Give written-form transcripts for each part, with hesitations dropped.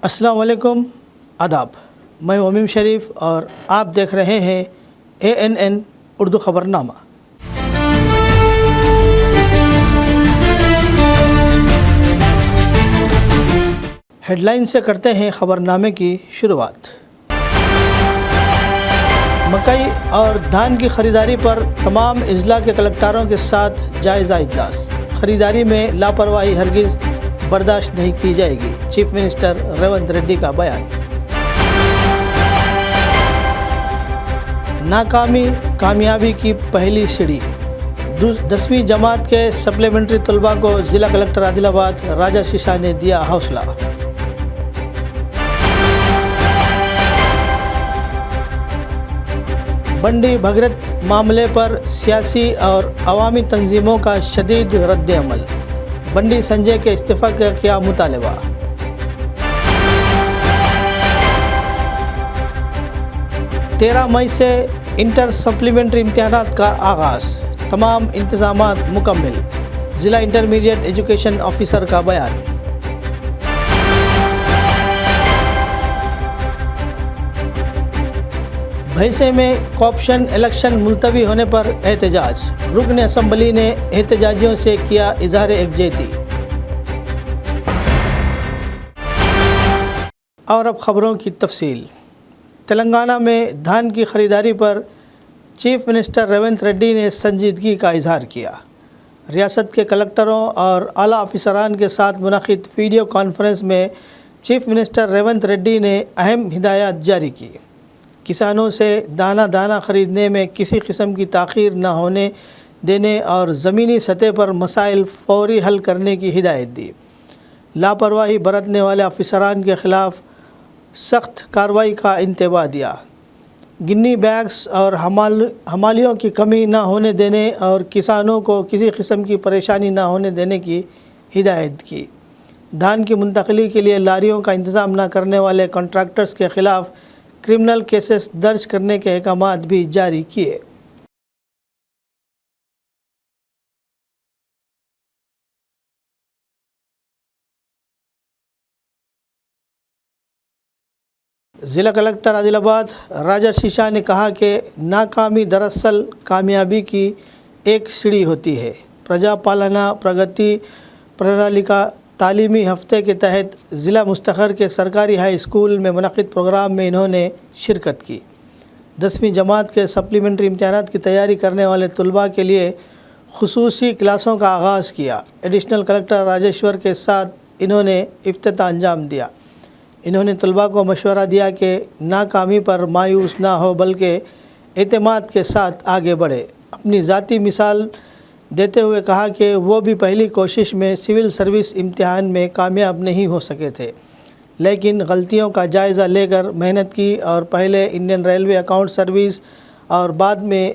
अस्सलाम वालेकुम, आदाब। मैं वमीम शरीफ और आप देख रहे हैं ANN उर्दू ख़बरनामा। हेडलाइन से करते हैं ख़बरनामे की शुरुआत। मकई और धान की ख़रीदारी पर तमाम अज़ला के कलेक्टरों के साथ जायज़ा इजलास। ख़रीदारी में लापरवाही हरगिज़ बर्दाश्त नहीं की जाएगी, चीफ मिनिस्टर रेवंत रेड्डी का बयान। नाकामी कामयाबी की पहली सीढ़ी। 10वीं जमात के सप्लीमेंट्री तलबा को ज़िला कलेक्टर आदिलाबाद राजा शीशा ने दिया हौसला। बंडी भगीरथ मामले पर सियासी और अवामी तंजीमों का शदीद रद्द-ए-अमल। बंडी संजय के इस्तीफ़ा का किया मुतालबा। तेरह मई से इंटर सप्लीमेंट्री इम्तिहानात का आगाज़, तमाम इंतज़ामात मुकम्मल, ज़िला इंटरमीडिएट एजुकेशन ऑफिसर का बयान। भैंसे में कॉर्पोरेशन इलेक्शन मुलतवी होने पर एहतजाज। रुकन असम्बली ने एहतजाजियों से किया इजहार यकजहती। और अब ख़बरों की तफसील। तेलंगाना में धान की ख़रीदारी पर चीफ मिनिस्टर रेवंत रेड्डी ने संजीदगी का इजहार किया। रियासत के कलेक्टरों और आला अफसरान के साथ मुनक़िद वीडियो कॉन्फ्रेंस में चीफ मिनिस्टर रेवंत रेड्डी ने अहम हिदायत जारी की। किसानों से दाना ख़रीदने में किसी किस्म की ताख़ीर न होने देने और ज़मीनी सतह पर मसाइल फ़ौरी हल करने की हिदायत दी। लापरवाही बरतने वाले अफसरान के ख़िलाफ़ सख्त कार्रवाई का इंतबाह दिया। गिन्नी बैग्स और हमालियों की कमी न होने देने और किसानों को किसी किस्म की परेशानी न होने देने की हिदायत की। धान की मुंतकली के लिए लारियों का इंतज़ाम न करने वाले कॉन्ट्रैक्टर्स के ख़िलाफ़ क्रिमिनल केसेस दर्ज करने के अहकामात भी जारी किए। ज़िला कलेक्टर आदिलाबाद राजा शीशा ने कहा कि नाकामी दरअसल कामयाबी की एक सीढ़ी होती है। प्रजापालना प्रगति प्रणाली का तालीमी हफ्ते के तहत ज़िला मुस्तखर के सरकारी हाई स्कूल में मुनक़िद प्रोग्राम में इन्होंने शिरकत की। 10वीं जमात के सप्लीमेंट्री इम्तिहानात की तैयारी करने वाले तलबा के लिए खुसूसी क्लासों का आगाज़ किया। एडिशनल कलेक्टर राजेश्वर के साथ इन्होंने इफ्तिताह अंजाम दिया। इन्होंने तलबा को मशवरा दिया कि नाकामी पर मायूस ना हो बल्कि एतमाद के साथ आगे बढ़े। अपनी ज़ाती मिसाल देते हुए कहा कि वो भी पहली कोशिश में सिविल सर्विस इम्तिहान में कामयाब नहीं हो सके थे, लेकिन गलतियों का जायज़ा लेकर मेहनत की और पहले इंडियन रेलवे अकाउंट सर्विस और बाद में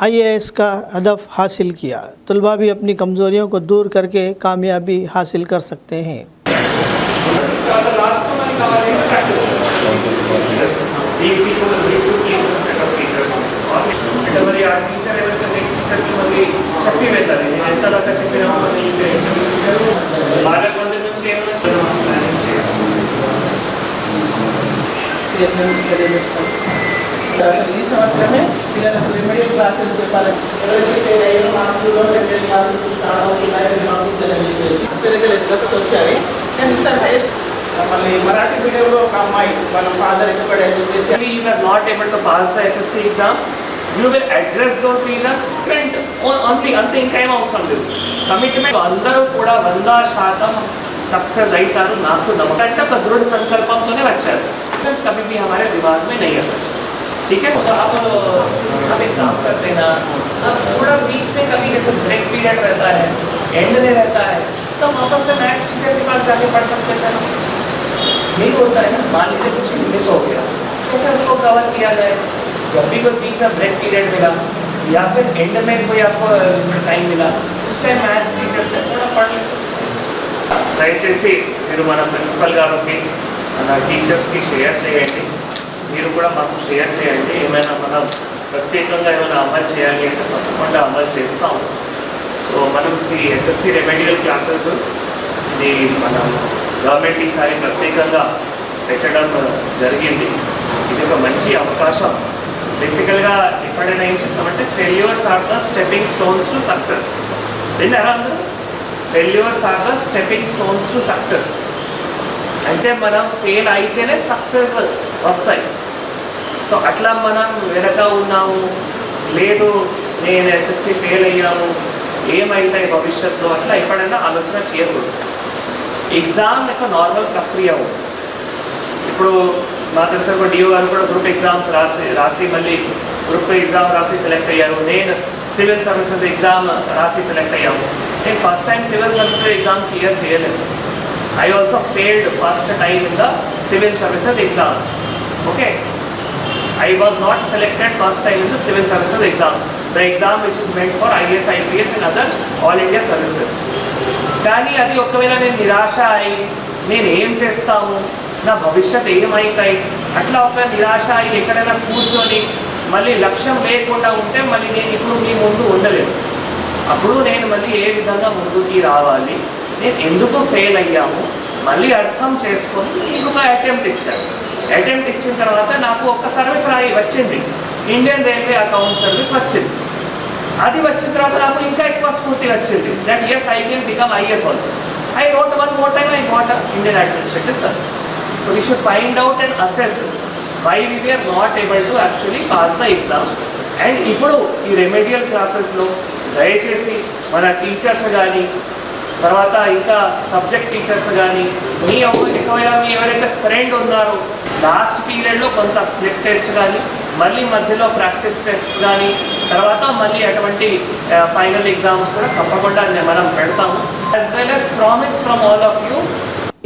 IAS का हदफ हासिल किया। तलबा भी अपनी कमज़ोरियों को दूर करके कामयाबी हासिल कर सकते हैं। ఈ సంవత్సరమే పిల్లలకు రెమెడియల్ క్లాసెస్ చెప్పాలి. పెరగలేదు వచ్చాయి కానీ ఈసారి హైయెస్ట్ మళ్ళీ మరాఠీ మీడియంలో ఒక అమ్మాయి వాళ్ళ ఫాదర్ ఎక్స్పర్ట్ అని చెప్పేసి you are not able to pass the SSC exam, you will address those reasons and only అంతే ఇంకేం అవసరం లేదు. కమిట్మెంట్ అందరూ కూడా 100% సక్సెస్ అవుతారు నాకు నమ్మకం. అంటే ఒక దృఢ సంకల్పంతోనే వచ్చారు. कभी भी हमारे दिमाग में नहीं आना चाहिए, ठीक है. तो आप एक काम करते हैं ना, अब थोड़ा बीच में कभी जैसे ब्रेक पीरियड रहता है, एंड में रहता है, तो हम वापस से मैथ्स टीचर के पास जाके पढ़ सकते थे ना. यही होता है ना. मान लीजिए कुछ मिस हो गया, कैसे उसको कवर किया जाए. जब भी कोई बीच में ब्रेक पीरियड मिला या फिर एंड में कोई आपको टाइम मिला, जिस टाइम मैथ्स टीचर से थोड़ा पढ़ लेते. దయచేసి మీరు మన ప్రిన్సిపల్ గారికి మన టీచర్స్కి షేర్ చేయండి. మీరు కూడా మాకు షేర్ చేయండి. ఏమైనా మనం ప్రత్యేకంగా ఏమైనా అమలు చేయాలి అంటే తప్పకుండా అమలు చేస్తాం. సో మనం ఎస్ఎస్సి రెమెడియల్ క్లాసెస్ ఇది మనం గవర్నమెంట్ ఈసారి ప్రత్యేకంగా పెట్టడం జరిగింది. ఇది ఒక మంచి అవకాశం. బేసికల్గా ఎక్కడైనా ఏం చెప్తామంటే failures are the stepping stones to success. విన్నారా అందరూ? Failures are the stepping stones to success. అంటే మనం ఫెయిల్ అయితేనే సక్సెస్ వస్తాయి. సో అట్లా మనం వెనక ఉన్నాము, లేదు నేను ఎస్ఎస్సి ఫెయిల్ అయ్యాము, ఏమైతాయి భవిష్యత్తులో, అట్లా ఎప్పుడైనా ఆలోచన చేయకూడదు. ఎగ్జామ్ యొక్క నార్మల్ ప్రక్రియ ఉంది. ఇప్పుడు మా తెలిసిన ఒక డిఓ గారు కూడా గ్రూప్ ఎగ్జామ్స్ రాసి మళ్ళీ గ్రూప్ ఎగ్జామ్ రాసి సెలెక్ట్ అయ్యారు. నేను సివిల్ సర్వీసెస్ ఎగ్జామ్ రాసి సెలెక్ట్ అయ్యాము. నేను first time civil services exam clear చేయలేదు. I also failed first time in the civil services exam. Okay, I was not selected first time in the civil services exam, the exam which is meant for IAS, IPS and other all India services. కానీ అది ఒకవేళ నేను నిరాశ అయి నేను ఏం చేస్తాము, నా భవిష్యత్ ఏమవుతాయి, అట్లా ఒక నిరాశ అయి ఎక్కడైనా కూర్చొని మళ్ళీ లక్ష్యం లేకుండా ఉంటే మళ్ళీ నేను ఇప్పుడు మీ ముందు ఉండలేను. అప్పుడు నేను మళ్ళీ ఏ విధంగా ముందుకి రావాలి, నేను ఎందుకు ఫెయిల్ అయ్యాము మళ్ళీ అర్థం చేసుకొని ఇంకొక అటెంప్ట్ ఇచ్చాను. అటెంప్ట్ ఇచ్చిన తర్వాత నాకు ఒక సర్వీస్ వచ్చింది, ఇండియన్ రైల్వే అకౌంట్ సర్వీస్ వచ్చింది. అది వచ్చిన తర్వాత నాకు ఇంకా ఎక్కువ స్ఫూర్తి వచ్చింది, that yes I can become IAS also. I wrote one more time, I got Indian Administrative Service. So we should find out and assess why we were not able to actually pass the exam. And ఇప్పుడు ఈ remedial క్లాసెస్లో దయచేసి మన teachers కానీ తర్వాత ఇంకా subject teachers కానీ మీ ఎవరైతే ఫ్రెండ్ ఉన్నారో లాస్ట్ పీరియడ్లో కొంత స్లిప్ టెస్ట్ కానీ మళ్ళీ మధ్యలో ప్రాక్టీస్ టెస్ట్ కానీ తర్వాత మళ్ళీ అటువంటి ఫైనల్ ఎగ్జామ్స్ కూడా తప్పకుండా మనం పెడతాము. As well as promise from all of you,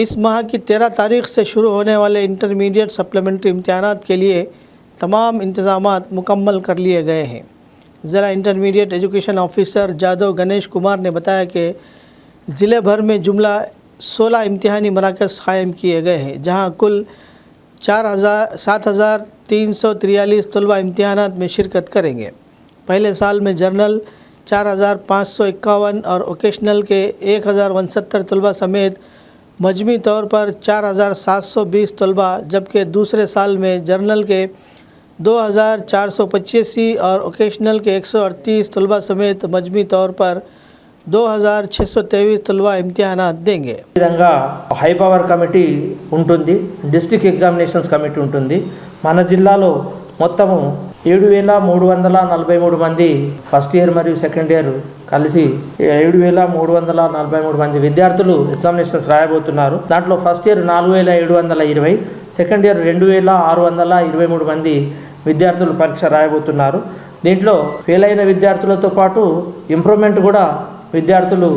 इस माह की 13 तारीख से शुरू होने वाले इंटरमीडिएट सप्लीमेंट्री इम्तिहानात के लिए तमाम इंतज़ामात मुकम्मल कर लिए गए हैं। ज़िला intermediate education officer Jadav Ganesh Kumar ने बताया कि ज़िले भर में जुमला 16 इम्तिहानी मराकज़ क़ायम किए गए हैं, जहां कुल 7,343 तलबा इम्तिहानात में शिरकत करेंगे। पहले साल में जर्नल 4,551 और ओकेशनल के 1,069 तलबा समेत मजमी तौर पर 4,720 तलबा, जबकि दूसरे साल में जर्नल के 2,485 और ओकेशनल के 138 तलबा समेत मजमी तौर पर 2,623 तलबा इम्तिहानात देंगे। విధంగా హై పవర్ కమిటీ ఉంటుంది, డిస్ట్రిక్ట్ ఎగ్జామినేషన్స్ కమిటీ ఉంటుంది. మన జిల్లాలో మొత్తము 7,343 మంది ఫస్ట్ ఇయర్ మరియు సెకండ్ ఇయర్ కలిసి 7,343 మంది విద్యార్థులు ఎగ్జామినేషన్స్ రాయబోతున్నారు. దాంట్లో ఫస్ట్ ఇయర్ 4,720, సెకండ్ ఇయర్ 2,623 మంది విద్యార్థులు పరీక్ష రాయబోతున్నారు. దీంట్లో ఫెయిల్ అయిన విద్యార్థులతో పాటు ఇంప్రూవ్మెంట్ కూడా విద్యార్థులు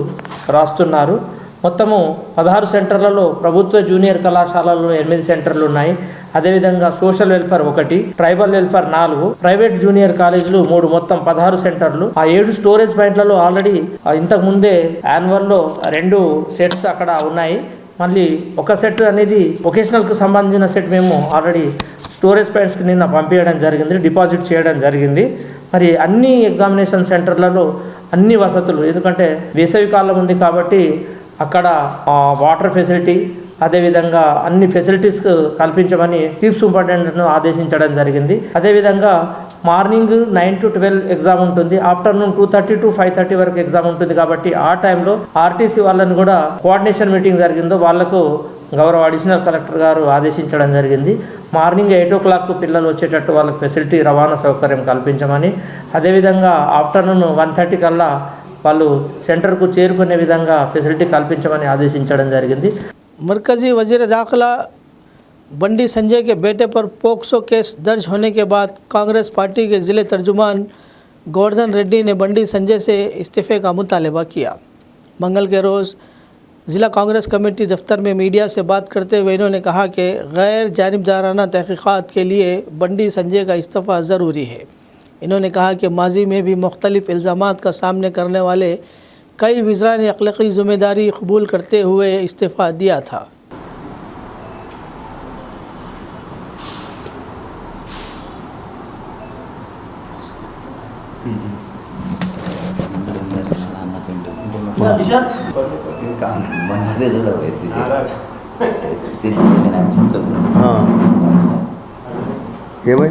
రాస్తున్నారు. మొత్తము 16 సెంటర్లలో ప్రభుత్వ జూనియర్ కళాశాలల్లో 8 సెంటర్లు ఉన్నాయి. అదేవిధంగా social welfare 1, tribal welfare 4, private junior కాలేజీలు 3, మొత్తం 16 సెంటర్లు. ఆ 7 స్టోరేజ్ పాయింట్లలో ఆల్రెడీ ఇంతకు ముందే యాన్యువల్లో 2 సెట్స్ అక్కడ ఉన్నాయి. మళ్ళీ ఒక సెట్ అనేది వొకేషనల్కి సంబంధించిన సెట్ మేము ఆల్రెడీ స్టోరేజ్ పాయింట్స్కి నిన్న పంపించడం జరిగింది, డిపాజిట్ చేయడం జరిగింది. మరి అన్ని ఎగ్జామినేషన్ సెంటర్లలో అన్ని వసతులు, ఎందుకంటే వేసవి కాలం ఉంది కాబట్టి అక్కడ వాటర్ ఫెసిలిటీ అదేవిధంగా అన్ని ఫెసిలిటీస్ కల్పించమని చీఫ్ సూపరింటెండెంట్ను ఆదేశించడం జరిగింది. అదేవిధంగా మార్నింగ్ 9 to 12 ఎగ్జామ్ ఉంటుంది, ఆఫ్టర్నూన్ 2:30 to 5:30 వరకు ఎగ్జామ్ ఉంటుంది. కాబట్టి ఆ టైంలో ఆర్టీసీ వాళ్ళని కూడా కోఆర్డినేషన్ మీటింగ్ జరిగిందో వాళ్లకు గౌరవ అడిషనల్ కలెక్టర్ గారు ఆదేశించడం జరిగింది. మార్నింగ్ 8 o'clock పిల్లలు వచ్చేటట్టు వాళ్ళకి ఫెసిలిటీ రవాణా సౌకర్యం కల్పించమని, అదేవిధంగా ఆఫ్టర్నూన్ 1:30 కల్లా వాళ్ళు సెంటర్కు చేరుకునే విధంగా ఫెసిలిటీ కల్పించమని ఆదేశించడం జరిగింది. मरकज़ी वज़ीर दाखिला बंडी संजय के बेटे पर पोक्सो केस दर्ज होने के बाद कांग्रेस पार्टी के ज़िले तर्जुमान गोवर्धन रेड्डी ने बंडी संजय से इस्तीफ़े का मुतालबा किया। मंगल के रोज़ ज़िला कांग्रेस कमेटी दफ्तर में मीडिया से बात करते हुए इन्होंने कहा कि गैर जानिबदाराना तहक़ीक़ात के लिए बंडी संजय का इस्तीफ़ा ज़रूरी है। इन्होंने कहा कि माजी में भी मुख्तलिफ़ इल्ज़ामात का सामने करने वाले कई वज़रा ने अखलाक़ी ज़िम्मेदारी कबूल करते हुए इस्तीफ़ा दिया था। ఏమై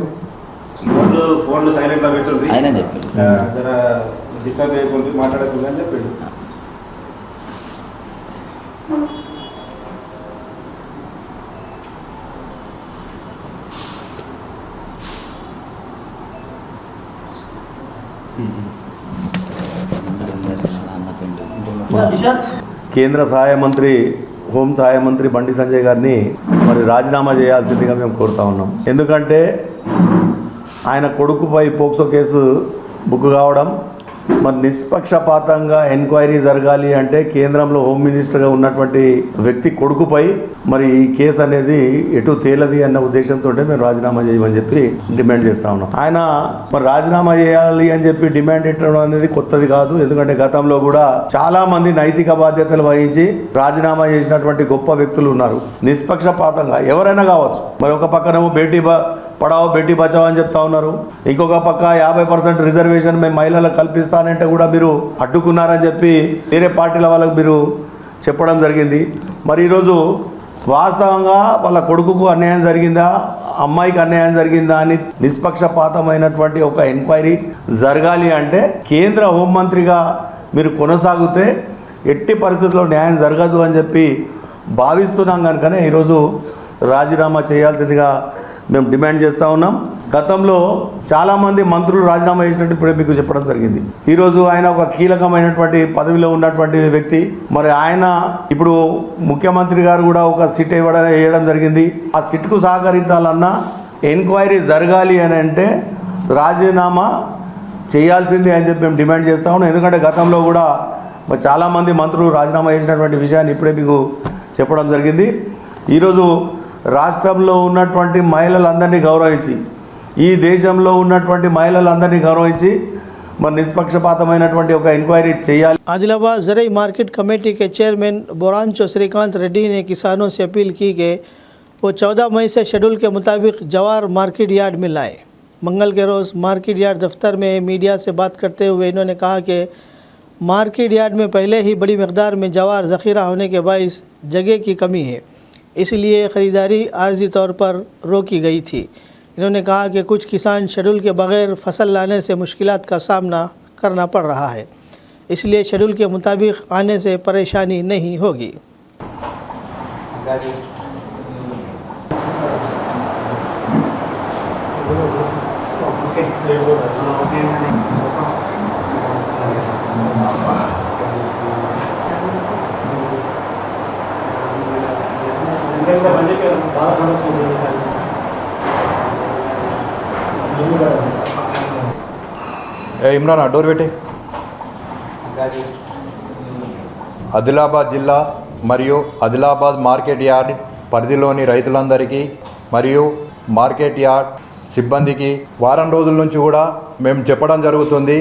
ఫోన్లు సైలెంట్లో పెట్టుంది ఆయన చెప్పాడు జర డిస్టర్బ్ చేయకుండా మాట్లాడకుండా అని చెప్పాడు. కేంద్ర సహాయ మంత్రి హోం సహాయ మంత్రి బండి సంజయ్ గారిని మరి రాజీనామా చేయాల్సిందిగా మేము కోరుతా ఉన్నాం. ఎందుకంటే ఆయన కొడుకుపై పోక్సో కేసు బుక్ కావడం, మరి నిష్పక్షపాతంగా ఎంక్వైరీ జరగాలి అంటే కేంద్రంలో హోమ్ మినిస్టర్గా ఉన్నటువంటి వ్యక్తి కొడుకుపై మరి ఈ కేసు అనేది ఎటు తేలది అన్న ఉద్దేశంతో మేము రాజీనామా చేయమని చెప్పి డిమాండ్ చేస్తా ఉన్నాం. ఆయన మరి రాజీనామా చేయాలి అని చెప్పి డిమాండ్ పెట్టడం అనేది కొత్తది కాదు. ఎందుకంటే గతంలో కూడా చాలా మంది నైతిక బాధ్యతలు వహించి రాజీనామా చేసినటువంటి గొప్ప వ్యక్తులు ఉన్నారు. నిష్పక్షపాతంగా ఎవరైనా కావచ్చు. మరి ఒక పక్కనేమో బేటీ పడావో బేటీ బచావో అని చెప్తా ఉన్నారు. ఇంకొక పక్క 50% రిజర్వేషన్ మేము మహిళలకు కల్పిస్తానంటే కూడా మీరు అడ్డుకున్నారని చెప్పి వేరే పార్టీల వాళ్ళకు మీరు చెప్పడం జరిగింది. మరి ఈరోజు వాస్తవంగా వాళ్ళ కొడుకుకు అన్యాయం జరిగిందా, అమ్మాయికి అన్యాయం జరిగిందా అని నిష్పక్షపాతమైనటువంటి ఒక ఎంక్వైరీ జరగాలి అంటే కేంద్ర హోంమంత్రిగా మీరు కొనసాగితే ఎట్టి పరిస్థితుల్లో న్యాయం జరగదు అని చెప్పి భావిస్తున్నాం. కనుకనే ఈరోజు రాజీనామా చేయాల్సిందిగా మేము డిమాండ్ చేస్తూ ఉన్నాం. గతంలో చాలామంది మంత్రులు రాజీనామా చేసినట్టు ఇప్పుడే మీకు చెప్పడం జరిగింది. ఈరోజు ఆయన ఒక కీలకమైనటువంటి పదవిలో ఉన్నటువంటి వ్యక్తి. మరి ఆయన ఇప్పుడు ముఖ్యమంత్రి గారు కూడా ఒక సిట్ వేయడం జరిగింది. ఆ సిట్కు సహకరించాలన్నా ఎంక్వైరీ జరగాలి అని అంటే రాజీనామా చేయాల్సిందే అని చెప్పి మేము డిమాండ్ చేస్తూ ఉన్నాం. ఎందుకంటే గతంలో కూడా మరి చాలామంది మంత్రులు రాజీనామా చేసినటువంటి విషయాన్ని ఇప్పుడే మీకు చెప్పడం జరిగింది. ఈరోజు రాష్ట్రంలో ఉన్నటువంటి మహిళలందరినీ గౌరవించి, ఈ దేశంలో ఉన్నటువంటి మహిళలందరినీ గౌరవించి మరి నిష్పక్షపాతమైనటువంటి ఒక ఎంక్వైరీ చేయాలి. आदिलाबाद ज़राई मार्केट कमेटी के चेयरमैन बोरांचो श्रीकांत रेड्डी ने किसानों से अपील की कि वो 14 मई से शेड्यूल के मुताबिक जवार मार्केट यार्ड में लाए। मंगल के रोज़ मार्केट यार्ड दफ्तर में मीडिया से बात करते हुए इन्होंने कहा कि मार्केट यार्ड में पहले ही बड़ी मकदार में जवार ज़ख़ीरा होने के बाइस जगह की कमी है, इसलिए ख़रीदारी आर्जी तौर पर रोकी गई थी। इन्होंने कहा कि कुछ किसान शेड्यूल के बग़ैर फसल लाने से मुश्किलात का सामना करना पड़ रहा है, इसलिए शेड्यूल के मुताबिक आने से परेशानी नहीं होगी। ఇమ్రాన్ డోర్ పెట్టే. ఆదిలాబాద్ జిల్లా మరియు ఆదిలాబాద్ మార్కెట్ యార్డ్ పరిధిలోని రైతులందరికీ మరియు మార్కెట్ యార్డ్ సిబ్బందికి వారం రోజుల నుంచి కూడా మేము చెప్పడం జరుగుతుంది.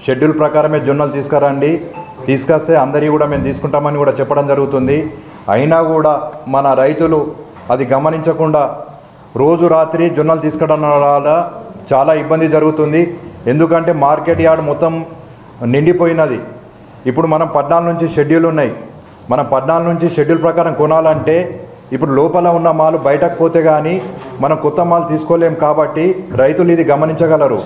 షెడ్యూల్ ప్రకారమే జొన్నలు తీసుకురండి, తీసుకొస్తే అందరికీ కూడా మేము తీసుకుంటామని కూడా చెప్పడం జరుగుతుంది. అయినా కూడా మన రైతులు అది గమనించకుండా రోజు రాత్రి జొన్నలు తీసుకోవడం వల్ల చాలా ఇబ్బంది జరుగుతుంది. ఎందుకంటే మార్కెట్ యార్డ్ మొత్తం నిండిపోయినది. ఇప్పుడు మనం 14 నుంచి షెడ్యూల్ ఉన్నాయి. మనం 14 నుంచి షెడ్యూల్ ప్రకారం కొనాలంటే ఇప్పుడు లోపల ఉన్న మాలు బయటకు పోతే కానీ మనం కొత్త మాలు తీసుకోలేం. కాబట్టి రైతులు ఇది గమనించగలరు.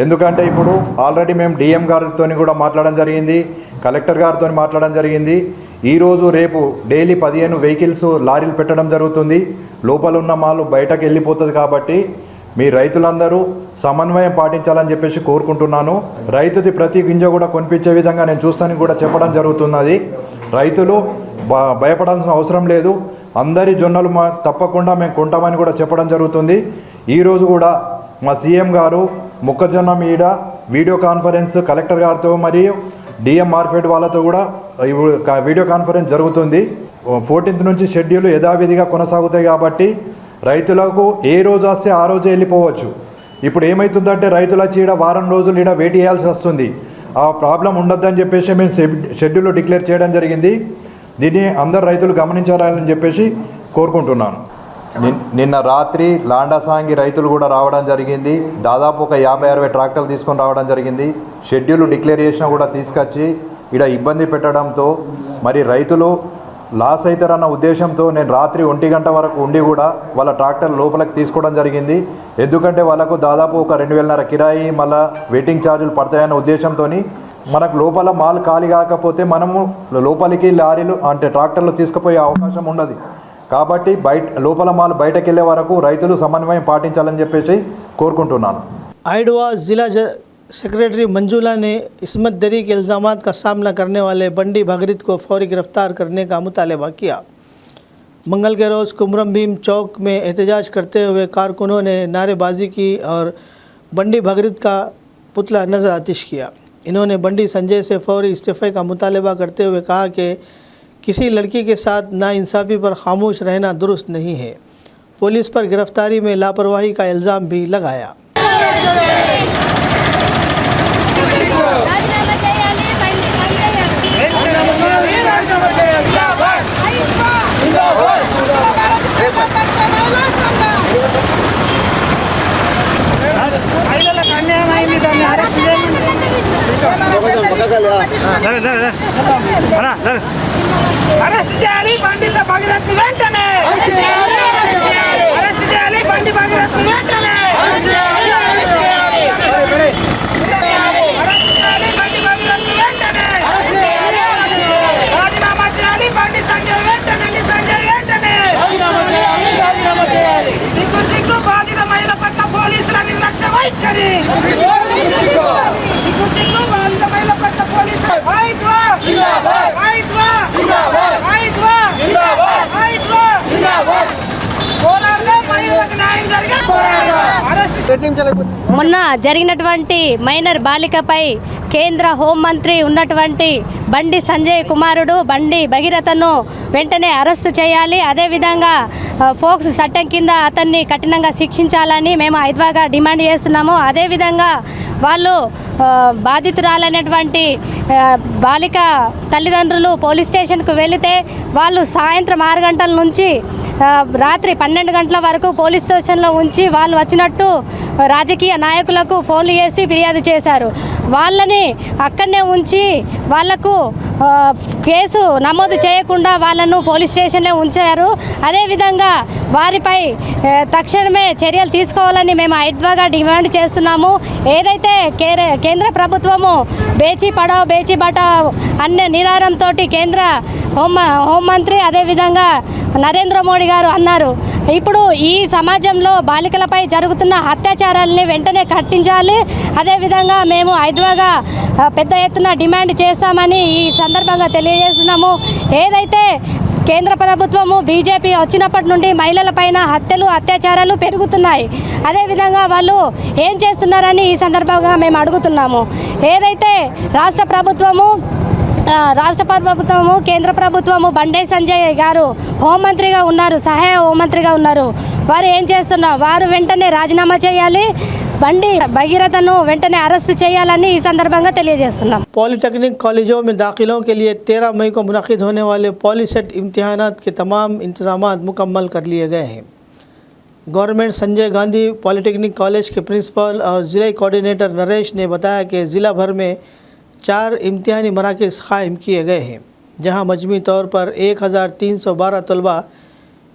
ఎందుకంటే ఇప్పుడు ఆల్రెడీ మేము డిఎం గారితో కూడా మాట్లాడడం జరిగింది, కలెక్టర్ గారితో మాట్లాడడం జరిగింది. ఈరోజు రేపు డైలీ 15 వెహికల్స్ లారీలు పెట్టడం జరుగుతుంది. లోపల ఉన్న మాలు బయటకు వెళ్ళిపోతుంది. కాబట్టి మీ రైతులందరూ సమన్వయం పాటించాలని చెప్పేసి కోరుకుంటున్నాను. రైతుది ప్రతి గింజ కూడా కొనిపించే విధంగా నేను చూస్తానని కూడా చెప్పడం జరుగుతున్నది. రైతులు భయపడాల్సిన అవసరం లేదు. అందరి జొన్నలు తప్పకుండా మేము కొంటామని కూడా చెప్పడం జరుగుతుంది. ఈరోజు కూడా మా సీఎం గారు మొక్కజొన్న మీద వీడియో కాన్ఫరెన్స్ కలెక్టర్ గారితో మరియు డిఎం మార్కెట్ వాళ్ళతో కూడా వీడియో కాన్ఫరెన్స్ జరుగుతుంది. 14th నుంచి షెడ్యూల్ యథావిధిగా కొనసాగుతాయి. కాబట్టి రైతులకు ఏ రోజు వస్తే ఆ రోజే వెళ్ళిపోవచ్చు. ఇప్పుడు ఏమవుతుందంటే రైతులు వచ్చి ఇక్కడ వారం రోజులు ఇక్కడ వెయిట్ చేయాల్సి వస్తుంది. ఆ ప్రాబ్లం ఉండొద్దని చెప్పేసి మేము షెడ్యూల్ డిక్లేర్ చేయడం జరిగింది. దీన్ని అందరు రైతులు గమనించాలని చెప్పేసి కోరుకుంటున్నాను. నిన్న రాత్రి లాండాసాంగి రైతులు కూడా రావడం జరిగింది. దాదాపు ఒక 50-60 ట్రాక్టర్లు తీసుకొని రావడం జరిగింది. షెడ్యూల్ డిక్లేర్ చేసినా కూడా తీసుకొచ్చి ఇక్కడ ఇబ్బంది పెట్టడంతో మరి రైతులు లాస్ అవుతారన్న ఉద్దేశంతో నేను రాత్రి 1 గంట వరకు ఉండి కూడా వాళ్ళ ట్రాక్టర్ లోపలికి తీసుకోవడం జరిగింది. ఎందుకంటే వాళ్ళకు దాదాపు ఒక 2,500 కిరాయి మళ్ళీ వెయిటింగ్ ఛార్జీలు పడతాయన్న ఉద్దేశంతో మనకు లోపల మాల్ ఖాళీ కాకపోతే మనము లోపలికి లారీలు అంటే ట్రాక్టర్లు తీసుకుపోయే అవకాశం ఉండదు. కాబట్టి లోపల మాల్ బయటకు వెళ్ళే వరకు రైతులు సమన్వయం పాటించాలని చెప్పేసి కోరుకుంటున్నాను. आइडवा जिला सेक्रेटरी मंजूला ने इस्मत दरी के इल्ज़ामात का सामना करने वाले बंडी भागीरथ को फौरी गिरफ्तार करने का मुतालबा किया। मंगल के रोज़ कुमरम भीम चौक में एहतजाज करते हुए कारकुनों ने नारेबाजी की और बंडी भागीरथ का पुतला नज़र आतिश किया। इन्होंने बंडी संजय से फौरी इस्तीफ़े का मुतालबा करते हुए कहा कि किसी लड़की के साथ नाइंसाफ़ी पर खामोश रहना दुरुस्त नहीं है। पुलिस पर गिरफ्तारी में लापरवाही का इल्ज़ाम भी लगाया। అరెస్ట్ చేయాలి బండి భాగీరథ్ వెంటనే, అరెస్ట్ చేయాలి బండి భాగీరథ్ వెంటనే, అరెస్ట్ చేయాలి బండి భాగీరథ్ వెంటనే, రాజీనామా చేయాలి బండి సంజయ్ వెంటనే, సిగ్గు సిగ్గు బాధిత మహిళ పట్ల పోలీసుల నిర్లక్ష్య వైఖరి, సిగ్గు సిగ్గు బాధిత మహిళ పట్ల పోలీసుల మొన్న జరిగినటువంటి మైనర్ బాలికపై కేంద్ర హోంమంత్రి ఉన్నటువంటి బండి సంజయ్ కుమారుడు బండి భగీరథను వెంటనే అరెస్టు చేయాలి, అదేవిధంగా ఫోక్స్ చట్టం కింద అతన్ని కఠినంగా శిక్షించాలని మేము ఐద్వాగా డిమాండ్ చేస్తున్నాము. అదేవిధంగా వాళ్ళు బాధితురాలైనటువంటి బాలిక తల్లిదండ్రులు పోలీస్ స్టేషన్కు వెళితే వాళ్ళు సాయంత్రం 6 గంటల నుంచి రాత్రి 12 గంటల వరకు పోలీస్ స్టేషన్లో ఉంచి వాళ్ళు వచ్చినట్టు రాజకీయ నాయకులకు ఫోన్లు చేసి ఫిర్యాదు చేశారు. వాళ్ళని అక్కడనే ఉంచి వాళ్లకు కేసు నమోదు చేయకుండా వాళ్ళను పోలీస్ స్టేషన్లో ఉంచారు. అదేవిధంగా వారిపై తక్షణమే చర్యలు తీసుకోవాలని మేము ఐద్వాగా డిమాండ్ చేస్తున్నాము. ఏదైతే కేంద్ర ప్రభుత్వము బేచి పడావ్ బేచి బటావ్ అనే నినాదంతో కేంద్ర హోంమంత్రి అదేవిధంగా నరేంద్ర మోడీ గారు అన్నారు, ఇప్పుడు ఈ సమాజంలో బాలికలపై జరుగుతున్న అత్యాచారాలని వెంటనే కట్టించాలి. అదేవిధంగా మేము ఐద్వాగా పెద్ద ఎత్తున డిమాండ్ చేస్తామని ఈ సందర్భంగా తెలియజేస్తున్నాము. ఏదైతే కేంద్ర ప్రభుత్వము బీజేపీ వచ్చినప్పటి నుండి మహిళలపైన హత్యలు అత్యాచారాలు పెరుగుతున్నాయి. అదేవిధంగా వాళ్ళు ఏం చేస్తున్నారని ఈ సందర్భంగా మేము అడుగుతున్నాము. ఏదైతే రాష్ట్ర ప్రభుత్వము కేంద్ర ప్రభుత్వము బండి సంజయ్ గారు హోంమంత్రిగా ఉన్నారు, సహాయ హోంమంత్రిగా ఉన్నారు. వారు ఏం చేస్తున్నారు? వారు వెంటనే రాజీనామా చేయాలి, బండి భగీరథను వెంటనే అరెస్ట్ చేయాలని ఈ సందర్భంగా తెలియజేస్తున్నాం. पॉलिटेक्निक कॉलेजों में दाखिलों के लिए 13 मई को मुनक़िद होने वाले पॉलीसेट इम्तिहानात के तमाम इंतज़ामात मुकम्मल कर लिए गए हैं। Government Sanjay Gandhi polytechnic college के प्रिंसिपल और ज़िला कोऑर्डिनेटर नरेश ने बताया कि ज़िला भर में 4 इम्तिहानी मराकज़ क़ायम किए गए हैं, जहां मजमूई तौर पर 1312 तलबा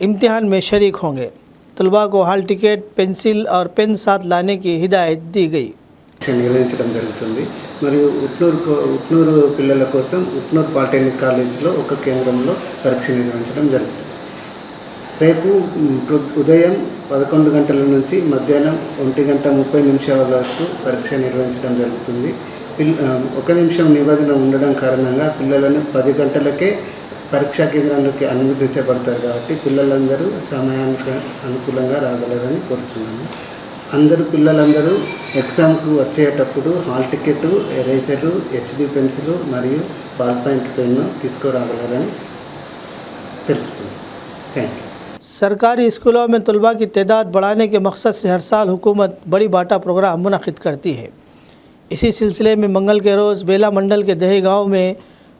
इम्तिहान में शरीक होंगे। तलबा को हाल टिकट, पेंसिल और पेन साथ लाने की हिदायत दी गई। నిర్వహించడం జరుగుతుంది. మరియు ఉట్నూరు పిల్లల కోసం ఉట్నూరు పాలిటెక్నిక్ కాలేజీలో ఒక కేంద్రంలో పరీక్ష నిర్వహించడం జరుగుతుంది. రేపు ఉదయం 11 గంటల నుంచి మధ్యాహ్నం 1:30 వరకు పరీక్ష నిర్వహించడం జరుగుతుంది. 1 నిమిషం నిబంధన ఉండడం కారణంగా పిల్లలను 10 గంటలకే పరీక్షా కేంద్రానికి అనుమతించబడతారు. కాబట్టి పిల్లలందరూ సమయానికి అనుకూలంగా రాగలరని కోరుతున్నాను. పిల్లలందరూ ఎగ్జామ్కు వచ్చేటప్పుడు hall ticket, eraser, HB pencil మరియు బాల్ పాయింట్ పెన్ను తీసుకురాగలరని తెలుపుతున్నాను. Thank you. सरकारी स्कूलों में तलबा की तादाद बढ़ाने के मकसद से हर साल हुकूमत बड़ी बाटा प्रोग्राम मुनक़िद करती है। इसी सिलसिले में मंगल के रोज़ बेला मंडल के दही गाँव में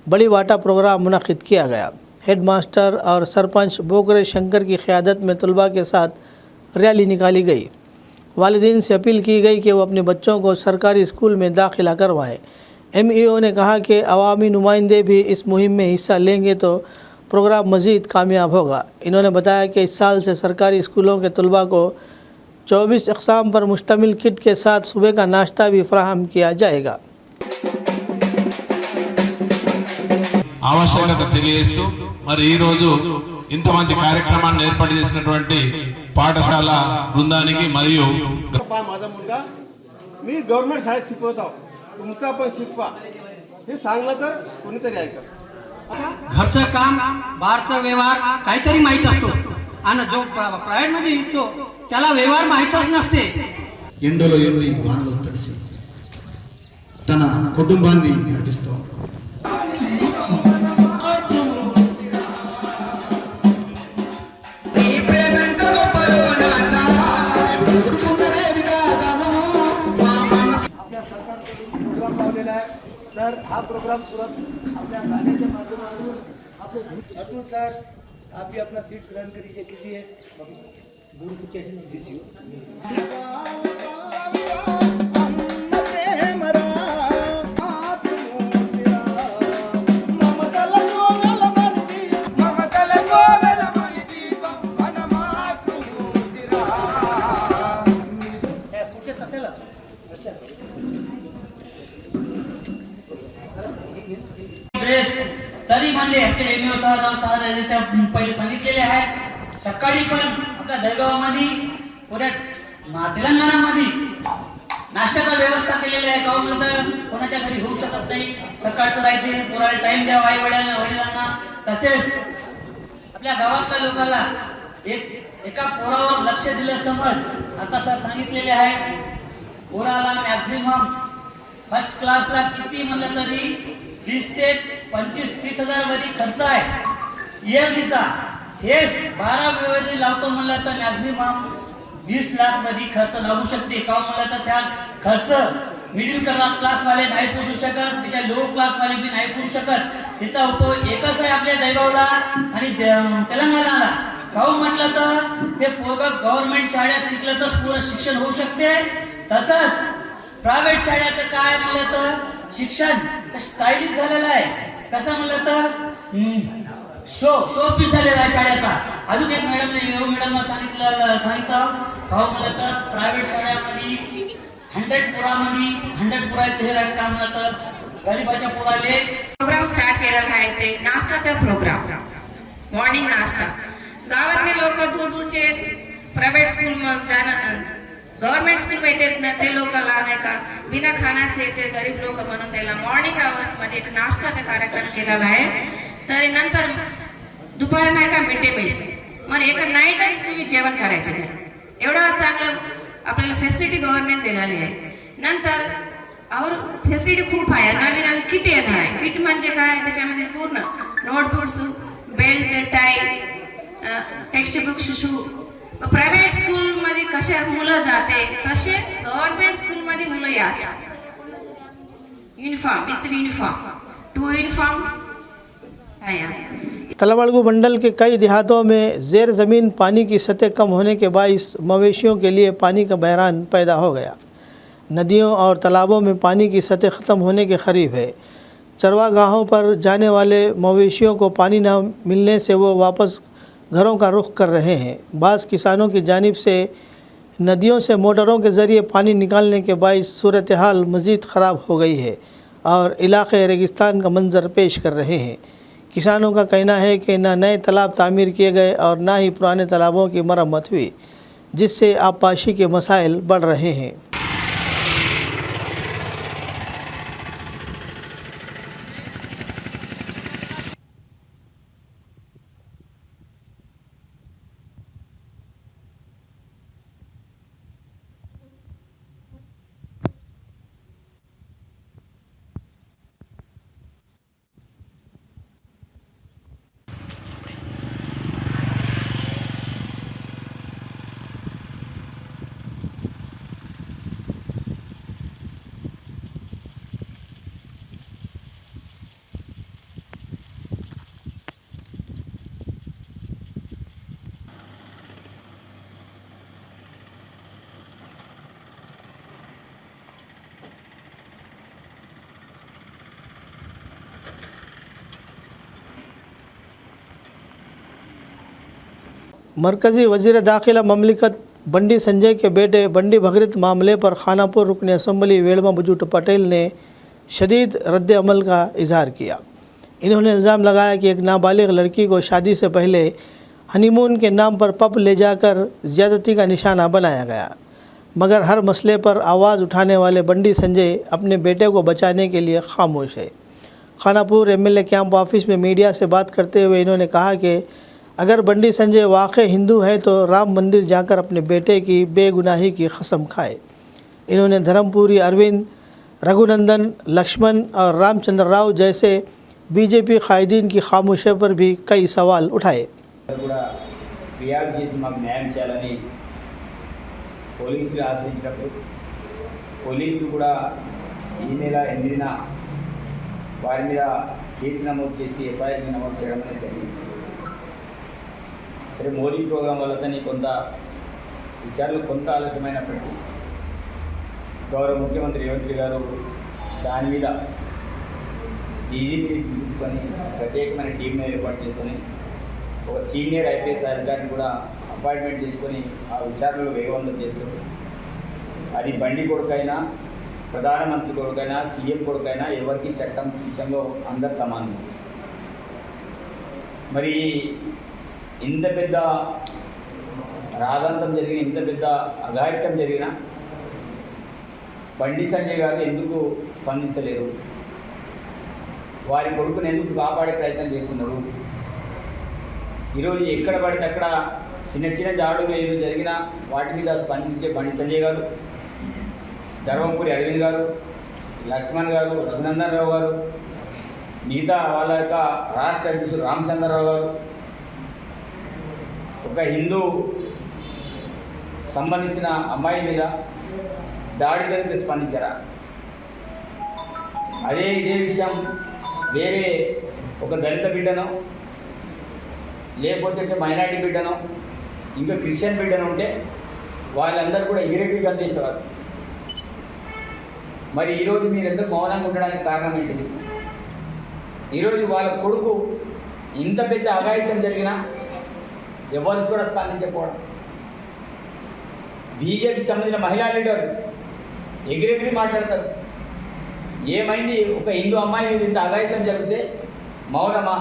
बड़ी बाटा प्रोग्राम मुनक़िद किया गया। हेड मास्टर और सरपंच बोकरे शंकर की क़यादत में तलबा के साथ रैली निकाली गई। वालिदीन से अपील की गई कि वो अपने बच्चों को सरकारी स्कूल में दाखिला करवाएं। MEO ने कहा कि अवामी नुमाइंदे भी इस मुहिम में हिस्सा लेंगे तो प्रोग्राम मज़ीद कामयाब होगा। इन्होंने बताया कि इस साल से सरकारी स्कूलों के तलबा को 24 अक़साम पर मुश्तमिल किट के साथ सुबह का नाश्ता भी फराहम किया जाएगा। ఆవశ్యకత తెలియజేస్తూ మరి ఈరోజు ఇంత మంచి కార్యక్రమాన్ని ఏర్పాటు చేసినటువంటి పాఠశాల బృందానికి మరియు माझा मुलगा मी गव्हर्नमेंट शाळेत शिकवतो, तुमचा पण शिकवा हे सांगलं तर कोणीतरी ऐकत. घरचं काम बाहेरचा व्यवहार काहीतरी माहीत असतो आणि जो प्रायव्हेट मध्ये शिकतो त्याला व्यवहार माहीतच नसते. ఎండలో ఎండి వానలో తడిసి తన కుటుంబాన్ని నడిపిస్తూ तर हा प्रोग्राम सुरुवात आपल्या गाण्याच्या माध्यमातून अतुल सर आप भी अपना सीट ग्रहण कीजिए. तरी म्हणले आपले एमओ सर याच्या पहिले सांगितलेले आहे. सकाळी पण आपल्या दहगावमध्ये पुऱ्या तेलंगणामध्ये नाश्त्याचा व्यवस्था केलेली आहे. गाव नंतर कोणाच्या घरी होऊ शकत नाही, सकाळचं राहते, पोराला टाइम द्यावा आई वडिलांना. तसेच आपल्या गावातल्या लोकांना एका पोरावर लक्ष दिलं समज. आता सर सांगितलेले आहे पोराला मॅक्झिमम फर्स्ट क्लासला किती म्हणलं तरी 20 ते 25-30 हजार वरी खर्च आहे इयरलीचा. हे 12 वेळी लावतो म्हणलं तर मॅक्झिमम 20 लाख मध्ये खर्च लागू शकते. का म्हणलं तर त्या खर्च मिडल क्लासवाले नाही पोचू शकत, त्याच्या लो क्लासवाले बी नाही पोचू शकत. त्याचा उपयोग एकच आहे आपल्या दैगावला आणि तेलंगणाला. काहून म्हटलं तर ते पोरं गव्हर्नमेंट शाळेत शिकलं तर पुरं शिक्षण होऊ शकते. तसंच प्रायव्हेट शाळेचं काय म्हणलं तर शिक्षण स्टायलिश झालेलं आहे. कसं म्हणलं तर शो पीस झालेला आहे शाळेचा. अजून एक मॅडमने सांगितलं भाऊ म्हणलं तर प्रायव्हेट शाळेमध्ये 100 पुरामध्ये 100 पुरायचं हे राहत का म्हणलं तर गरीबाच्या पुराले प्रोग्राम स्टार्ट केलेला आहे. ते नाश्ताचा प्रोग्राम, मॉर्निंग नाश्ता. गावातले लोक दूर दूरचे प्रायव्हेट स्कूल जाणं गव्हर्नमेंट स्कूल येतात ना ते लोकांना नाही का बिना खाण्याचे येते गरीब लोक म्हणून त्याला मॉर्निंग आवर्स मध्ये एक नाश्ताचा कार्यक्रम केलेला आहे. तर नंतर दुपारी नाही का मिड डे मील्स मग एक नाईटच तुम्ही जेवण करायचे घरी. एवढं चांगलं आपल्याला फॅसिलिटी गव्हर्नमेंट दिलेली आहे. नंतर और फॅसिलिटी खूप आहे. नवीन नवीन किट येणार आहे. किट म्हणजे काय, त्याच्यामध्ये पूर्ण नोटबुक्स, बेल्ट, टाय, टेक्स्ट बुक, शू. प्रायव्हेट स्कूल मध्ये कसे मुलं जाते तसे गव्हर्नमेंट स्कूल मध्ये मुलं यायचे. यूनिफॉर्म विथ यूनिफॉर्म 2 यूनिफॉर्म है. तलाबड़गु मंडल के कई देहातों में ज़ेर ज़मीन पानी की सतह कम होने के बाइस मवेशियों के लिए पानी का बहरान पैदा हो गया। नदियों और तालाबों में पानी की सतह ख़त्म होने के करीब है। चरवागाहों पर जाने वाले मवेशियों को पानी न मिलने से वो वापस घरों का रुख कर रहे हैं। बाज़ किसानों की जानिब से नदियों से मोटरों के ज़रिए पानी निकालने के बाइस सूरत हाल मज़ीद ख़राब हो गई है और इलाक़े रेगिस्तान का मंजर पेश कर रहे हैं। किसानों का कहना है कि न नए तालाब तामीर किए गए और न ही पुराने तालाबों की मरम्मत हुई, जिससे आबपाशी के मसाइल बढ़ रहे हैं। मरकज़ी वज़ीर दाखिला ममलिकत बंडी संजय के बेटे बंडी भगीरथ मामले पर खानापुर रुकन असम्बली वेलमा बजूट पटेल ने शदीद रद्द अमल का इजहार किया। इन्होंने इल्ज़ाम लगाया कि एक नाबालिग लड़की को शादी से पहले हनीमून के नाम पर पब ले जाकर ज़्यादती का निशाना बनाया गया, मगर हर मसले पर आवाज़ उठाने वाले बंडी संजय अपने बेटे को बचाने के लिए खामोश है। खानापुर एमएलए कैंप ऑफिस में मीडिया से बात करते हुए इन्होंने कहा कि अगर बंडी संजय वाकई हिंदू है तो राम मंदिर जाकर अपने बेटे की बेगुनाही की कसम खाए। इन्होंने धर्मपुरी अरविंद, रघुनंदन, लक्ष्मण और रामचंद्र राव जैसे बीजेपी कायदीन की खामोशी पर भी कई सवाल उठाए। ఫిర్యాదు చేసి మాకు న్యాయం చేయాలని పోలీసులు ఆశ్రయించినప్పుడు పోలీసులు కూడా ఈ నెల 8న వారి మీద కేసు నమోదు చేసి ఎఫ్ఐఆర్ నమోదు చేయడం అనేది జరిగింది. సరే, మోడీ ప్రోగ్రాం వల్లనే కొంత విచారణలు కొంత ఆలస్యమైనప్పటికీ గౌరవ ముఖ్యమంత్రి రేవంత్ గారు దాని మీద డీజీపీని పిలుచుకొని ప్రత్యేకమైన టీంను ఏర్పాటు చేసుకొని ఒక సీనియర్ ఐపీఎస్ అధికారిని కూడా అపాయింట్మెంట్ చేసుకొని ఆ విచారణలు వేగవంతం చేస్తారు. అది బండి కొడుకైనా, ప్రధానమంత్రి కొడుకైనా, సీఎం కొడుకైనా ఎవరికి చట్టం విషయంలో అందరు సమానం. మరి ఇంత పెద్ద రాదంతం జరిగిన, ఇంత పెద్ద అఘాయిత్యం జరిగిన బండి సంజయ్ గారు ఎందుకు స్పందిస్తలేరు? వారి కొడుకుని ఎందుకు కాపాడే ప్రయత్నం చేస్తున్నారు? ఈరోజు ఎక్కడ పడితే అక్కడ చిన్న చిన్న జాడులు ఏదో జరిగినా వాటి మీద స్పందించే బండి సంజయ్ గారు, ధర్మపురి అరవింద్ గారు, లక్ష్మణ్ గారు, రఘునందన్ రావు గారు, మిగతా వాళ్ళ యొక్క రాష్ట్ర అధ్యక్షుడు రామచంద్రరావు గారు ఒక హిందూ సంబంధించిన అమ్మాయి మీద దాడి జరిగితే స్పందించారా? ఇదే విషయం వేరే ఒక దళిత బిడ్డను, లేకపోతే మైనారిటీ బిడ్డను, ఇంకా క్రిస్టియన్ బిడ్డను ఉంటే వాళ్ళందరూ కూడా ఎగిరెగిరిగా అందేసేవారు. మరి ఈరోజు మీరందరూ మౌనంగా ఉండడానికి కారణం ఏంటిది? ఈరోజు వాళ్ళ కొడుకు ఇంత పెద్ద అఘాయిత్యం జరిగినా ఎవరికి కూడా స్పందించకపోవడం. బీజేపీ సంబంధించిన మహిళా లీడర్ ఎగిరెగిరి మాట్లాడతారు. ఏమైంది? ఒక హిందూ అమ్మాయి మీద ఇంత అఘాయిత్యం జరిగితే మౌనమా?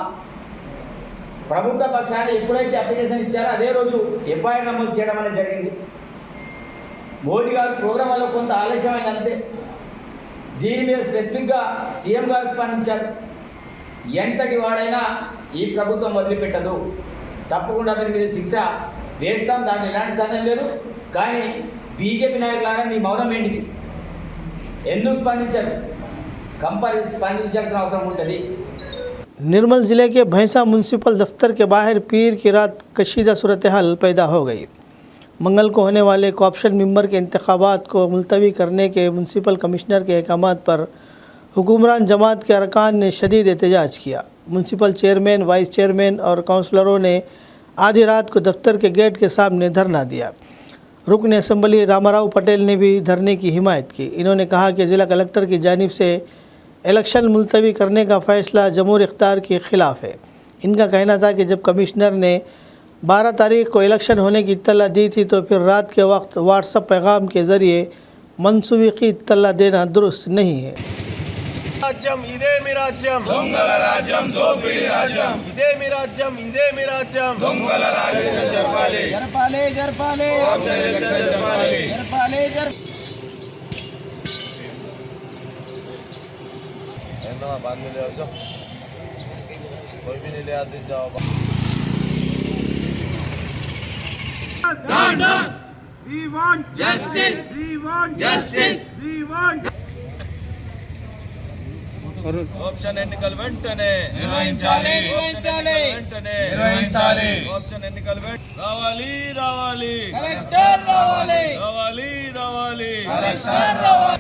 ప్రభుత్వ పక్షాన్ని ఎప్పుడైతే అప్లికేషన్ ఇచ్చారో అదే రోజు ఎఫ్ఐఆర్ నమోదు చేయడం అనేది జరిగింది. మోడీ గారు ప్రోగ్రాం వల్ల కొంత ఆలస్యమైంది అంతే. దీని మీద స్పెసిఫిక్గా సీఎం గారు స్పందించారు. ఎంతటి వాడైనా ఈ ప్రభుత్వం వదిలిపెట్టదు, తప్పకుండా అతని మీద శిక్ష వేస్తాం, దాంట్లో ఎలాంటి సందేహం లేదు. కానీ బీజేపీ నాయకులారా మీ మౌనం ఏంటిది? ఎందుకు స్పందించారు? కంపల్సరీ స్పందించాల్సిన అవసరం ఉంటుంది. निर्मल ज़िले के भैंसा म्यूनसिपल दफ्तर के बाहर पीर की रात कशीदा सूरत हाल पैदा हो गई। मंगल को होने वाले कॉर्पोरेशन मेंबर के इंतखाबात को मुलतवी करने के म्यूनसिपल कमिश्नर के अहकामात पर हुक्मरान जमात के अरकान ने शदीद एहतजाज किया। म्यूनसिपल चेयरमैन, वाइस चेयरमैन और काउंसलरों ने आधी रात को दफ्तर के गेट के सामने धरना दिया। रुकन असम्बली रामाराव पटेल ने भी धरने की हिमायत की। इन्होंने कहा कि ज़िला कलेक्टर की जानिब से इलेक्शन मुलतवी करने का फ़ैसला जमहूर इख्तियार के ख़िलाफ़ है। इनका कहना था कि जब कमिश्नर ने 12 तारीख को इलेक्शन होने की इत्तला दी थी तो फिर रात के वक्त व्हाट्सएप पैगाम के ज़रिए मनसूबी की इत्तला देना दुरुस्त नहीं है। రాజ్యం ఇదే మీ రాజ్యం, దొంగల రాజ్యం, దోపిడీ రాజ్యం, ఇదే మీ రాజ్యం, ఇదే మీ రాజ్యం, దొంగల రాజ్యం జరపాలి, జరపాలి, జరపాలి, ఎలక్షన్ జరపాలి, జరపాలి, ఏందో బాంద్ ले आओ, कोई भी नहीं ले आते जाओ। We want justice, we want justice, we want option ఎన్నికలు వెంటనే నిర్వహించాలి, ఆప్షన్ ఎన్నికలు రావాలి, కలెక్టర్ రావాలి, కలెక్టర్ రావాలి.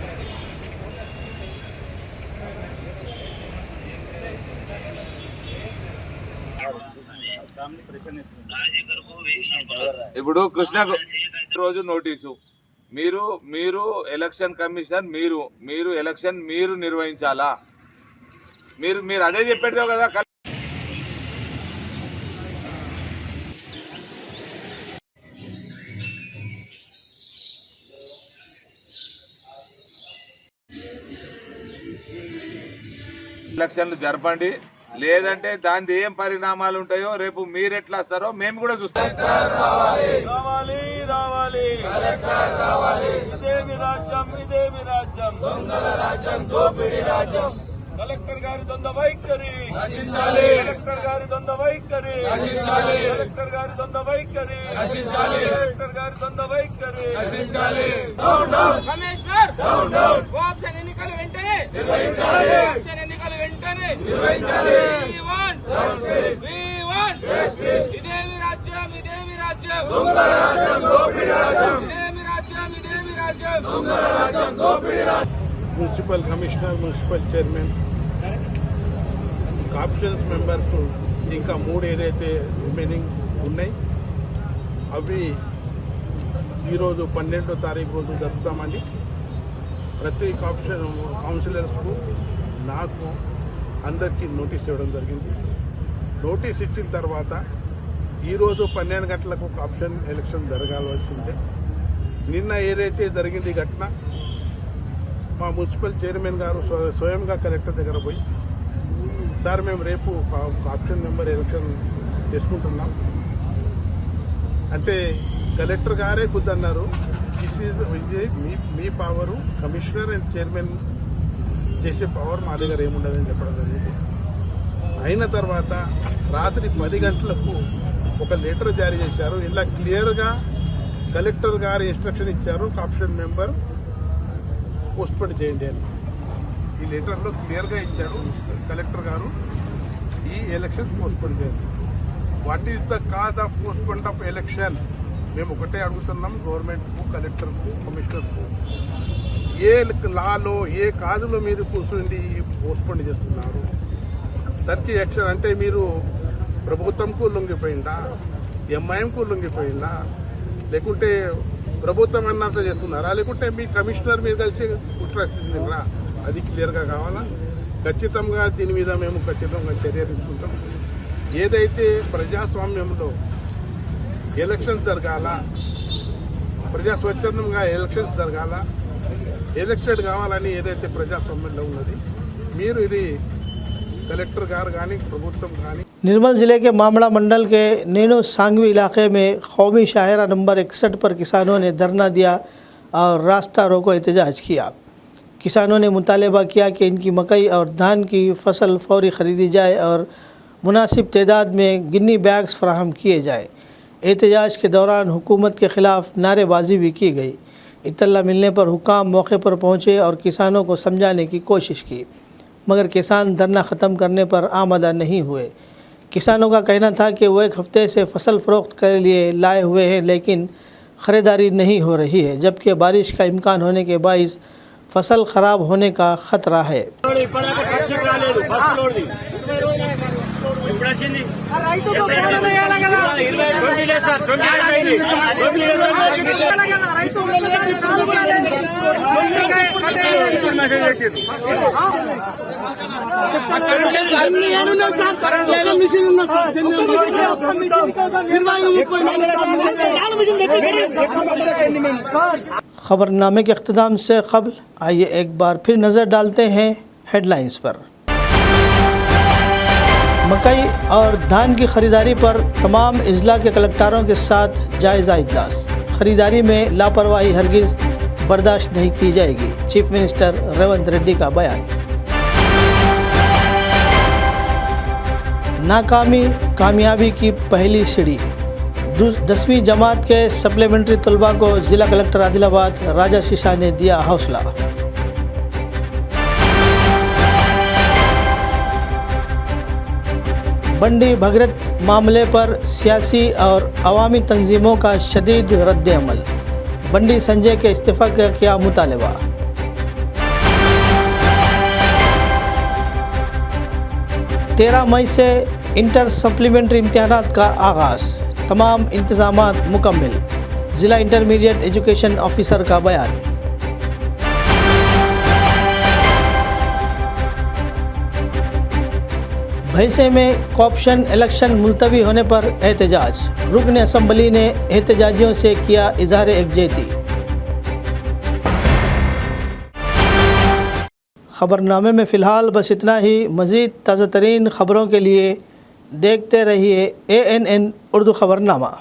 ఇప్పుడు కృష్ణకు రోజు నోటీసు, మీరు ఎలక్షన్ కమిషన్, మీరు ఎలక్షన్ మీరు నిర్వహించాలా? మీరు అదే చెప్పాడు కదా. ఎలక్షన్లు జరపండి, లేదంటే దాని ఏం పరిణామాలు ఉంటాయో రేపు మీరు ఎట్లా వస్తారో మేము కూడా చూస్తాం. రావాలి రావాలి రావాలి, ఇదేమి రాజ్యం ఇదేమి రాజ్యం, దొంగల రాజ్యం దోపిడీ రాజ్యం. కలెక్టర్ గారి దొంగ వైఖరి రచించాలి, కలెక్టర్ గారి దొంగ వైఖరి రచించాలి, కలెక్టర్ గారి దొంగ వైఖరి రచించాలి, కలెక్టర్ గారి దొంగ వైఖరి రచించాలి. Down down commissioner, down down. Option ఎన్నికలు వెంటనే నిర్వహించాలి, ఆప్షన్ ఎన్నికలు వెంటనే నిర్వహించాలి. ఇదేమి రాజ్యం ఇదేమి రాజ్యం, దొంగల రాజ్యం దోపిడీ రాజ్యం. ఇదేమి రాజ్యం ఇదేమి రాజ్యం, దొంగల రాజ్యం దోపిడీ రాజ్యం. Municipal commissioner, municipal chairman, options members ఇంకా 3 ఏదైతే రిమైనింగ్ ఉన్నాయి అవి ఈరోజు 12వ తారీఖు రోజు జరుపుతామండి. ప్రతి కౌన్సిలర్స్కు నాకు అందరికీ నోటీస్ ఇవ్వడం జరిగింది. నోటీస్ ఇచ్చిన తర్వాత ఈరోజు 12 గంటలకు ఒక ఆప్షన్ ఎలక్షన్ జరగాల్సిందే. నిన్న ఏదైతే జరిగింది ఘటన, మా మున్సిపల్ చైర్మన్ గారు స్వయంగా కలెక్టర్ దగ్గర పోయి, సార్ మేము రేపు ఆప్షన్ మెంబర్ ఎలక్షన్ చేసుకుంటున్నాం అంటే కలెక్టర్ గారే కుదన్నారు, మీ పవరు కమిషనర్ అండ్ చైర్మన్ చేసే పవర్ మా దగ్గర ఏముండదని చెప్పడం జరిగింది. అయిన తర్వాత రాత్రి 10 గంటలకు ఒక లెటర్ జారీ చేశారు. ఇలా క్లియర్గా కలెక్టర్ గారు ఇన్స్ట్రక్షన్ ఇచ్చారు, ఆప్షన్ మెంబర్ పోస్ట్పోన్ చేయండి అని. ఈ లెటర్లో క్లియర్గా ఇచ్చాడు కలెక్టర్ గారు, ఈ ఎలక్షన్ పోస్ట్పోన్ చేయండి. What is the cause of postpone of election? మేము ఒకటే అడుగుతున్నాం గవర్నమెంట్కు, కలెక్టర్కు, కమిషనర్కు, ఏ లాలో ఏ కాజులో మీరు కూర్చుండి పోస్ట్పోన్ చేస్తున్నారు? దానికి యాక్షన్ అంటే మీరు ప్రభుత్వంకు లొంగిపోయిందా, ఎంఐఎంకు లొంగిపోయిందా, లేకుంటే ప్రభుత్వం అన్నట్లు చేస్తున్నారా, లేకుంటే మీ కమిషనర్ మీద కలిసి కుట్రరా? అది క్లియర్గా కావాలా. ఖచ్చితంగా దీని మీద మేము ఖచ్చితంగా చర్య తీసుకుంటాం. ఏదైతే ప్రజాస్వామ్యంలో ఎలక్షన్స్ జరగాల, ప్రజా స్వచ్ఛందంగా ఎలక్షన్స్ జరగాల, ఎలక్టెడ్ కావాలని ఏదైతే ప్రజాస్వామ్యంలో ఉన్నది, మీరు ఇది कलेक्टर गार प्रभुत्व निर्मल जिले के मामड़ा मंडल के नैनो सांगवी इलाके में कौमी शाहरा नंबर 61 पर किसानों ने धरना दिया और रास्ता रोको एहतजाज किया। किसानों ने मुतालबा किया कि इनकी मकई और धान की फसल फौरी ख़रीदी जाए और मुनासिब तादाद में गिन्नी बैग्स फराहम किए जाए। एहतजाज के दौरान हुकूमत के ख़िलाफ़ नारेबाजी भी की गई। इत्तला मिलने पर हुकाम मौके पर पहुँचे और किसानों को समझाने की कोशिश की, मगर किसान धरना ख़त्म करने पर आमदा नहीं हुए। किसानों का कहना था कि वो 1 हफ्ते से फसल फ़रोख्त के लिए लाए हुए हैं, लेकिन ख़रीदारी नहीं हो रही है, जबकि बारिश का इम्कान होने के बाइस फसल ख़राब होने का ख़तरा है। खबरनामे के इख्तिताम से क़ब्ल आइए एक बार फिर नज़र डालते हैं हेडलाइंस पर। मकई और धान की ख़रीदारी पर तमाम अजला के कलेक्टरों के साथ जायज़ा इजलास। ख़रीदारी में लापरवाही हरगिज़ बर्दाश्त नहीं की जाएगी, चीफ मिनिस्टर रेवंत रेड्डी का बयान। नाकामी कामयाबी की पहली सीढ़ी। 10वीं जमात के सप्लीमेंट्री तलबा को ज़िला कलेक्टर आदिलाबाद राजा शीशा ने दिया हौसला। बंडी भगरत मामले पर सियासी और अवामी तंजीमों का शदीद रद्द अमल। बंडी संजय के इस्तीफ़ा का किया मुतालबा। तेरह मई से इंटर सप्लीमेंट्री इम्तिहानात का आगाज़, तमाम इंतज़ामात मुकम्मल। ज़िला इंटरमीडिएट एजुकेशन ऑफिसर का बयान। भैंसे में कॉप्शन इलेक्शन मुलतवी होने पर एहतजाज। रुकन असम्बली ने एहतजाजियों से किया इजहार यकजहती। ख़बरनामे में फ़िलहाल बस इतना ही। मज़ीद ताज़ा तरीन ख़बरों के लिए देखते रहिए ANN उर्दू ख़बरनामा।